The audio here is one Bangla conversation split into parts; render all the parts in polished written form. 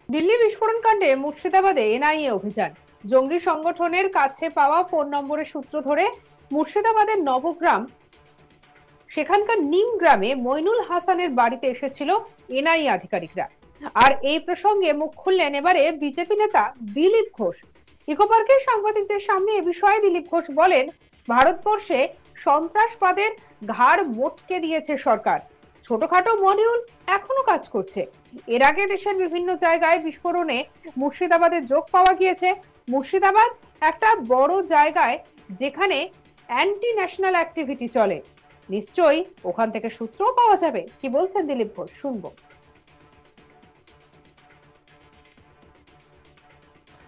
দিল্লি বিস্ফোরণ কাণ্ডে মুর্শিদাবাদে এনআইএ অভিযান। জঙ্গি সংগঠনের কাছে পাওয়া ফোন নম্বরের সূত্র ধরে মুর্শিদাবাদের নবগ্রাম, সেখানকার নিম গ্রামে মইনুল হাসানের বাড়িতে এসেছিল এনআইএ আধিকারিকরা। আর এই প্রসঙ্গে মুখ খুললেন এবারে বিজেপি নেতা দিলীপ ঘোষ। ইকো পার্কের সাংবাদিকদের সামনে এ বিষয়ে দিলীপ ঘোষ বলেন, ভারতবর্ষে সন্ত্রাসবাদের ঘাড় মোটকে দিয়েছে সরকার। ছোটখাটো মডিউল এখনো কাজ করছে। এর আগে দেশের বিভিন্ন জায়গায় বিস্ফোরণে মুর্শিদাবাদের যোগ পাওয়া গিয়েছে। মুর্শিদাবাদ একটা বড় জায়গায় যেখানে অ্যান্টি ন্যাশনাল অ্যাক্টিভিটি চলে। নিশ্চয়ই ওখান থেকে সূত্রও পাওয়া যাবে। কি বলছেন দিলীপ ঘোষ, শুনবো।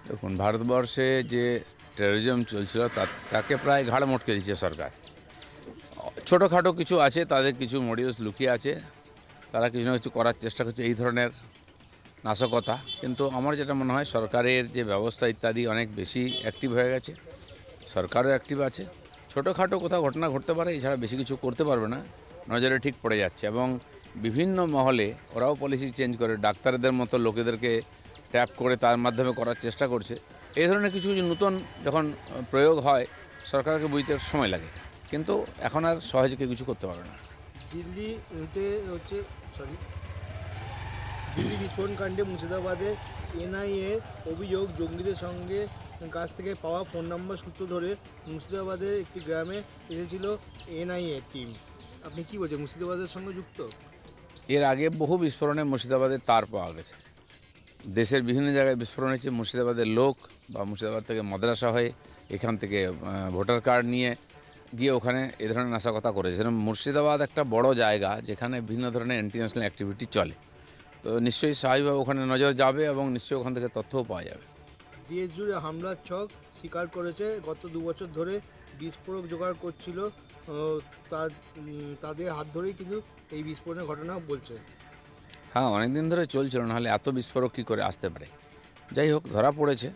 দেখুন, ভারতবর্ষে যে টেরোরিজম চলছিল তাকে প্রায় ঘাড় মটকে দিচ্ছে সরকার। ছোটোখাটো কিছু আছে, তাদের কিছু মডিউলস লুকিয়ে আছে, তারা কিছু না কিছু করার চেষ্টা করছে এই ধরনের নাশকতা। কিন্তু আমার যেটা মনে হয়, সরকারের যে ব্যবস্থা ইত্যাদি অনেক বেশি অ্যাক্টিভ হয়ে গেছে, সরকারও অ্যাক্টিভ আছে। ছোটোখাটো কোথাও ঘটনা ঘটতে পারে, এছাড়া বেশি কিছু করতে পারবে না, নজরে ঠিক পড়ে যাচ্ছে। এবং বিভিন্ন মহলে ওরাও পলিসি চেঞ্জ করে, ডাক্তারদের মতো লোকেদেরকে ট্যাপ করে তার মাধ্যমে করার চেষ্টা করছে। এই ধরনের কিছু কিছু নতুন যখন প্রয়োগ হয়, সরকারকে বুঝতে সময় লাগে, কিন্তু এখন আর সহজে কেউ কিছু করতে পারবে না। দিল্লিতে দিল্লি বিস্ফোরণ কাণ্ডে মুর্শিদাবাদে এনআইএ অভিযোগ, জঙ্গিদের সঙ্গে কাছ থেকে পাওয়া ফোন নম্বর সূত্র ধরে মুর্শিদাবাদের একটি গ্রামে এসেছিল এনআইএ টিম। আপনি কি বলছেন, মুর্শিদাবাদের সঙ্গে যুক্ত? এর আগে বহু বিস্ফোরণে মুর্শিদাবাদের তার পাওয়া গেছে। দেশের বিভিন্ন জায়গায় বিস্ফোরণ হয়েছে। মুর্শিদাবাদের লোক বা মুর্শিদাবাদ থেকে মাদ্রাসা হয়ে এখান থেকে ভোটার কার্ড নিয়ে গিয়ে ওখানে এ ধরনের নাশকতা করেছে। মুর্শিদাবাদ একটা বড় জায়গা যেখানে বিভিন্ন ধরনের ইন্টারন্যাশনাল অ্যাক্টিভিটি চলে, তো নিশ্চয়ই স্বাভাবিকভাবে ওখানে নজর যাবে এবং নিশ্চয়ই ওখান থেকে তথ্যও পাওয়া যাবে। দেশ জুড়ে হামলার ছক স্বীকার করেছে, গত 2 বছর ধরে বিস্ফোরক জোগাড় করছিল তাদের হাত ধরেই কিন্তু এই বিস্ফোরণের ঘটনা বলছে। হ্যাঁ, অনেক দিন ধরে চলছিল, নাহলে এত বিস্ফোরক কী করে আসতে পারে। যাই হোক, ধরা পড়েছে,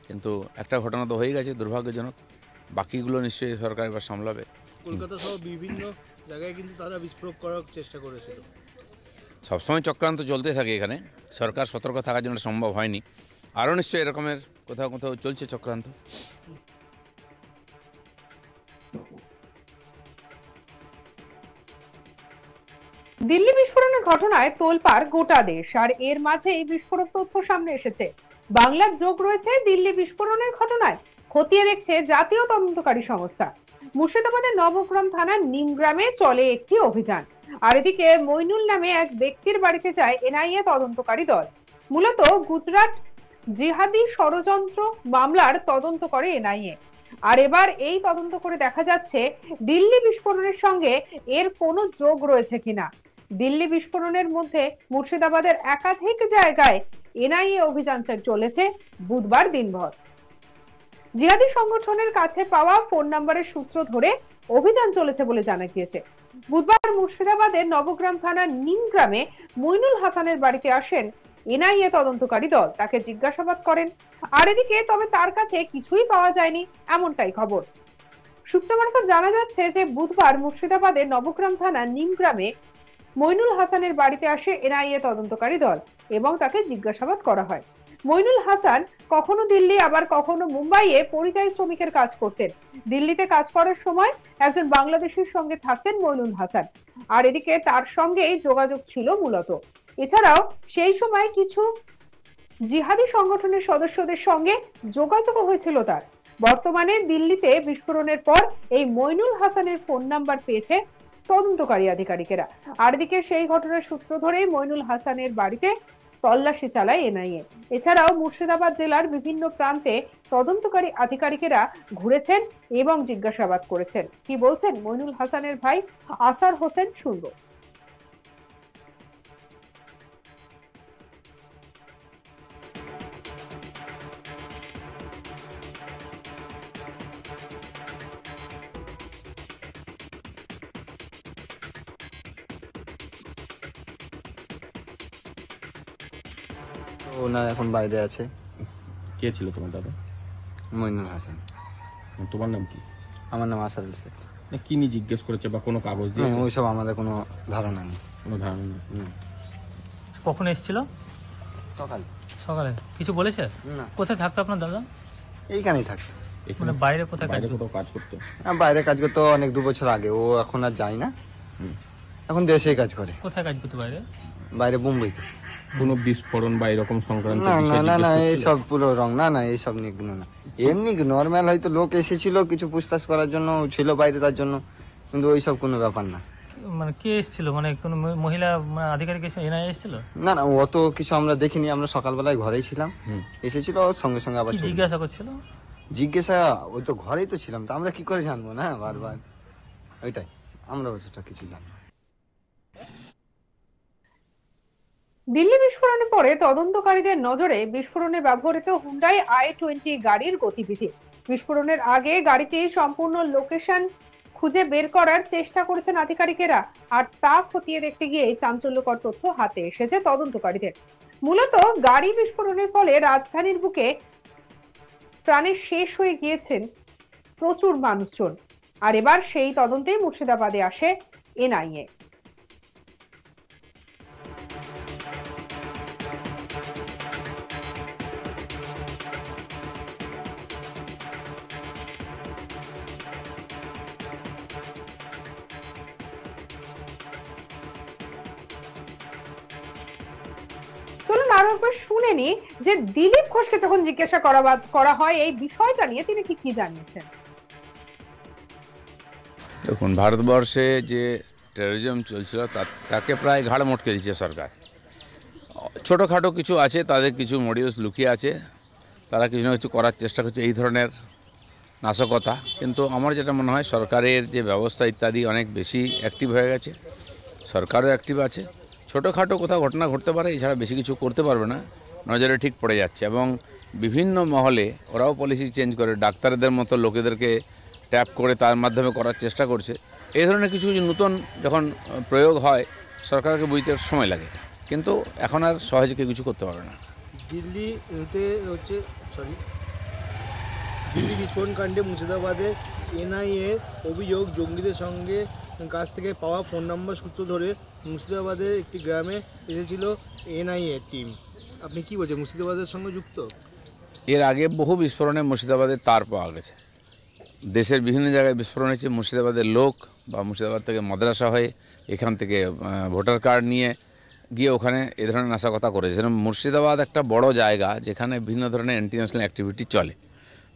কিন্তু একটা ঘটনা তো হয়ে গেছে দুর্ভাগ্যজনক। বাকিগুলো নিশ্চয়ই সরকার এবার সামলাবে। কলকাতা সহ বিভিন্ন জায়গায় কিন্তু তারা বিস্ফোরক করার চেষ্টা করেছিল। সবসময় চক্রান্ত চলতে থাকে এখানে, সরকার সতর্ক থাকার জন্য সম্ভব হয়নি। আরও নিশ্চয়ই এরকমের কোথাও কোথাও চলছে চক্রান্ত। দিল্লি বিস্ফোরণের ঘটনায় তোলপাড় গোটা দেশ, আর এর মাঝে এই বিস্ফোরক তথ্য সামনে এসেছে। বাংলার যোগ রয়েছে দিল্লি বিস্ফোরণের ঘটনায়, খতিয়ে দেখছে জাতীয় তদন্তকারী সংস্থা। মুর্শিদাবাদের নবগ্রাম থানার নিমগ্রামে চলে একটি অভিযান। আর এদিকে মইনুল নামে এক ব্যক্তির বাড়িতে যায় এনআইএ তদন্তকারী দল। মূলত গুজরাট জিহাদি ষড়যন্ত্র মামলার তদন্ত করে এনআইএ। আর এবার এই তদন্ত করে দেখা যাচ্ছে দিল্লি বিস্ফোরণের সঙ্গে এর কোনো যোগ রয়েছে কিনা। দিল্লি বিস্ফোরণের মধ্যে মুর্শিদাবাদের একাধিক জায়গায় এনআইএ অভিযান চলেছে বুধবার দিনভর। জিহাদি সংগঠনের কাছে পাওয়া ফোন নম্বরের সূত্র ধরে অভিযান চলেছে বলে জানা গিয়েছে। বুধবার মুর্শিদাবাদের নবগ্রাম থানার নিমগ্রামে মইনুল হাসানের বাড়িতে আসেন এনআইএ তদন্তকারী দল, তাকে জিজ্ঞাসাবাদ করেন। আর এদিকে তবে তার কাছে কিছুই পাওয়া যায়নি এমনটাই খবর। সূত্র মারফত জানা যাচ্ছে যে বুধবার মুর্শিদাবাদের নবগ্রাম থানার নিমগ্রামে মইনুল হাসানের বাড়িতে আসে এনআইএ তদন্তকারী দল এবং তাকে জিজ্ঞাসাবাদ করা হয়। মইনুল হাসান কখনো দিল্লি আবার কখনো মুম্বাইয়ে পরিযায়ী শ্রমিকের কাজ করতেন। দিল্লিতে কাজ করার সময় একজন বাংলাদেশির সঙ্গে থাকতেন মইনুল হাসান, আর এদিকে তার সঙ্গেই যোগাযোগ ছিল মূলত। এছাড়াও সেই সময় কিছু জিহাদি সংগঠনের সদস্যদের সঙ্গে যোগাযোগ হয়েছিল তার। বর্তমানে দিল্লিতে বিস্ফোরণের পর এই মইনুল হাসানের ফোন নাম্বার পেয়েছে তদন্তকারী আধিকারিকেরা। আর এদিকে সেই ঘটনার সূত্র ধরেই মইনুল হাসানের বাড়িতে তল্লাশি চালায় এনআইএ। এছাড়াও মুর্শিদাবাদ জেলার বিভিন্ন প্রান্তে তদন্তকারী আধিকারিকেরা ঘুরেছেন এবং জিজ্ঞাসাবাদ করেছেন। কি বলছেন মইনুল হাসানের ভাই আসার হোসেন, শুনবো। ওনার এখন বাইরে আছে। কে ছিল তোমার দাদা? মইনুল হাসান। তোমার নাম কি? আমার নাম আসারুল শেখ। কি নিয়ে জিজ্ঞেস করেছে বা কোনো কাগজ দিয়ে? ওইসব আমাদের কোনো ধারণা নেই। কোনো ধারণা নেই। কখন এসেছিল? সকাল সকালে কিছু বলেছে? না কোথায় থাকতো আপনার দাদা? এইখানেই থাকতো। এখানে মানে বাইরে কোথায় কাজ বাইরে করতো? কোথাও কাজ করতো? বাইরে কাজ করতো অনেক 2 বছর আগে, ও এখন আর যায় না, এখন দেশেই কাজ করে। কোথায় কাজ করতো বাইরে? বাইরে মুম্বইতে। কোনো বিস্ফোরণ বা এরকম সংক্রান্ত না না বিষয় না না জিজ্ঞেস করছিল? এইসব পুরো রং, না না এইসব নিয়ে কোনো না, এমনি নর্মাল হয়তো লোক এসেছিল কিছু পুছতাছ করার জন্য, ছিল বাইরে তার জন্য, কিন্তু ওইসব কোনো ব্যাপার না। মানে কে এসেছিল? মানে কোনো মহিলা আধিকারিক এসে এনআইএ এসেছিল? না না অত কিছু আমরা দেখিনি, আমরা সকালবেলায় ঘরেই ছিলাম, এসেছিল ওর সঙ্গে সঙ্গে আবার কি চলে গেল। জিজ্ঞাসা করছিল? জিজ্ঞাসা ওই তো ঘরেই তো ছিলাম, তো আমরা কি করে জানবো না বারবার, ওইটাই আমরা ওটা কিছু জানি না। দিল্লি বিস্ফোরণের পরে তদন্তকারীদের নজরে বিস্ফোরণে ব্যবহৃত হুন্ডাই i20 গাড়ির গতিবিধি। বিস্ফোরণের আগে গাড়িটির সম্পূর্ণ লোকেশন খুঁজে বের করার চেষ্টা করেছেন আধিকারিকেরা, আর তা খতিয়ে দেখতে গিয়ে চাঞ্চল্যকর তথ্য হাতে এসেছে তদন্তকারীদের। মূলত গাড়ি বিস্ফোরণের ফলে রাজধানীর বুকে প্রাণে শেষ হয়ে গিয়েছেন প্রচুর মানুষজন, আর এবার সেই তদন্তেই মুর্শিদাবাদে আসে এনআইএ। চলুন আরো একবার শুনে নি যে দিলীপ ঘোষকে যখন জিজ্ঞাসা করা হয় এই বিষয়টা নিয়ে, তিনি ঠিক কি জানিয়েছেন। দেখুন, ভারতবর্ষে যে টেরোরিজম চলছিল তাকে প্রায় ঘাড় মটকে দিচ্ছে সরকার। ছোটোখাটো কিছু আছে, তাদের কিছু মডিউলস লুকিয়ে আছে, তারা কিছু না কিছু করার চেষ্টা করছে এই ধরনের নাশকতা। কিন্তু আমার যেটা মনে হয় সরকারের যে ব্যবস্থা ইত্যাদি অনেক বেশি অ্যাক্টিভ হয়ে গেছে, সরকারও অ্যাক্টিভ আছে। ছোটোখাটো কোথাও ঘটনা ঘটতে পারে, এছাড়া বেশি কিছু করতে পারবে না, নজরে ঠিক পড়ে যাচ্ছে। এবং বিভিন্ন মহলে ওরাও পলিসি চেঞ্জ করে, ডাক্তারদের মতো লোকেদেরকে ট্যাপ করে তার মাধ্যমে করার চেষ্টা করছে। এই ধরনের কিছু কিছু নতুন যখন প্রয়োগ হয় সরকারকে বুঝতে সময় লাগে, কিন্তু এখন আর সহজে কেউ কিছু করতে পারবে না। দিল্লিতে হচ্ছে দিল্লি বিস্ফোরণ কাণ্ডে মুর্শিদাবাদে এনআইএর অভিযোগ, জঙ্গিদের সঙ্গে কাছ থেকে পাওয়া ফোন নাম্বার সূত্র ধরে মুর্শিদাবাদের একটি গ্রামে এসেছিল এনআইএ টিম। আপনি কি বলছেন, মুর্শিদাবাদের সঙ্গে যুক্ত? এর আগে বহু বিস্ফোরণে মুর্শিদাবাদের তার পাওয়া গেছে, দেশের বিভিন্ন জায়গায় বিস্ফোরণ হয়েছে। মুর্শিদাবাদের লোক বা মুর্শিদাবাদ থেকে মাদ্রাসা হয়ে এখান থেকে ভোটার কার্ড নিয়ে গিয়ে ওখানে এ ধরনের নাশকতা করেছে। মুর্শিদাবাদ একটা বড় জায়গা যেখানে বিভিন্ন ধরনের ইন্টারন্যাশনাল অ্যাক্টিভিটি চলে,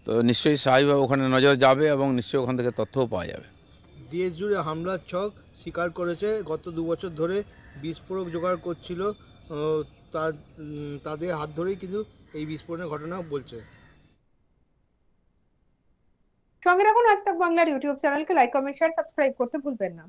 তো নিশ্চয়ই স্বাভাবিকভাবে ওখানে নজর যাবে এবং নিশ্চয়ই ওখান থেকে তথ্যও পাওয়া যাবে। দেশ জুড়ে হামলার ছক স্বীকার করেছে, গত 2 বছর ধরে বিস্ফোরক জোগাড় করছিল তাদের হাত ধরেই কিন্তু এই বিস্ফোরণের ঘটনা বলছে। সঙ্গে রাখুন আজ তাক বাংলার ইউটিউব চ্যানেলকে, লাইক কমেন্ট শেয়ার সাবস্ক্রাইব করতে ভুলবেন না।